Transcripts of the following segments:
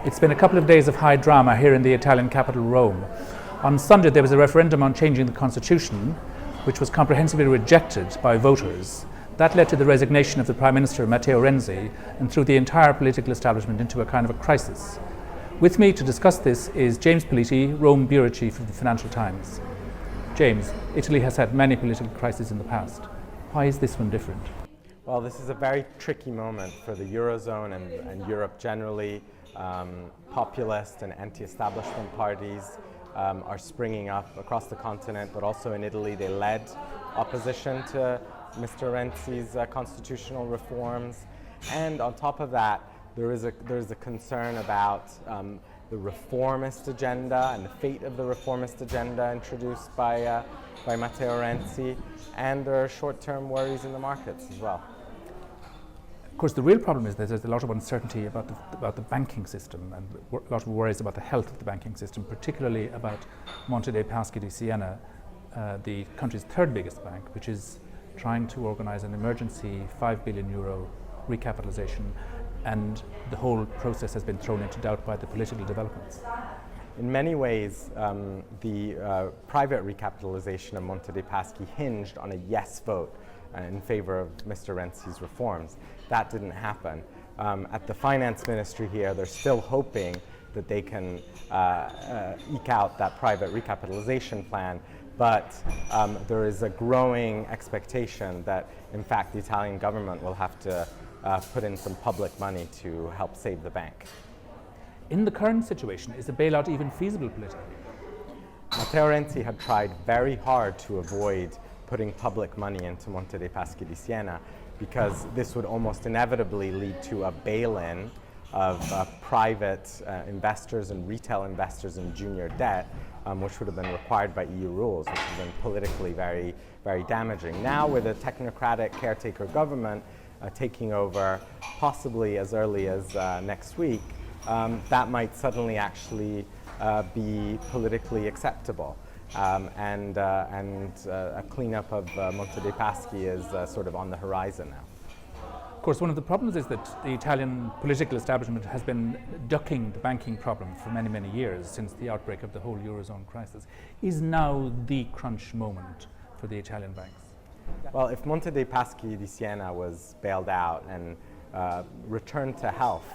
It's been a couple of days of high drama here in the Italian capital, Rome. On Sunday there was a referendum on changing the constitution, which was comprehensively rejected by voters. That led to the resignation of the Prime Minister, Matteo Renzi, and threw the entire political establishment into a kind of a crisis. With me to discuss this is James Politi, Rome Bureau Chief of the Financial Times. James, Italy has had many political crises in the past. Why is this one different? Well, this is a very tricky moment for the Eurozone and Europe generally. Populist and anti-establishment parties are springing up across the continent, but also in Italy they led opposition to Mr. Renzi's constitutional reforms. And on top of that, there is a concern about the reformist agenda and the fate of the reformist agenda introduced by Matteo Renzi, and there are short-term worries in the markets as well. Of course, the real problem is that there's a lot of uncertainty about the banking system and a lot of worries about the health of the banking system, particularly about Monte dei Paschi di Siena, the country's third biggest bank, which is trying to organize an emergency €5 billion recapitalization, and the whole process has been thrown into doubt by the political developments. In many ways, the private recapitalization of Monte dei Paschi hinged on a yes vote in favor of Mr. Renzi's reforms. That didn't happen. At the finance ministry here, they're still hoping that they can eke out that private recapitalization plan, but there is a growing expectation that, in fact, the Italian government will have to put in some public money to help save the bank. In the current situation, is a bailout even feasible politically? Matteo Renzi had tried very hard to avoid putting public money into Monte dei Paschi di Siena, because this would almost inevitably lead to a bail-in of private investors and retail investors in junior debt, which would have been required by EU rules, which would have been politically very, very damaging. Now, with a technocratic caretaker government taking over possibly as early as next week, that might suddenly actually be politically acceptable. And a cleanup of Monte dei Paschi is sort of on the horizon now. Of course, one of the problems is that the Italian political establishment has been ducking the banking problem for many, many years since the outbreak of the whole Eurozone crisis. Is now the crunch moment for the Italian banks? Well, if Monte dei Paschi di Siena was bailed out and returned to health,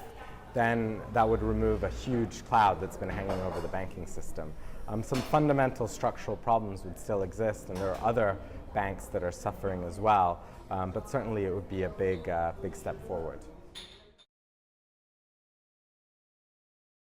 then that would remove a huge cloud that's been hanging over the banking system. Some fundamental structural problems would still exist, and there are other banks that are suffering as well, but certainly it would be a big step forward.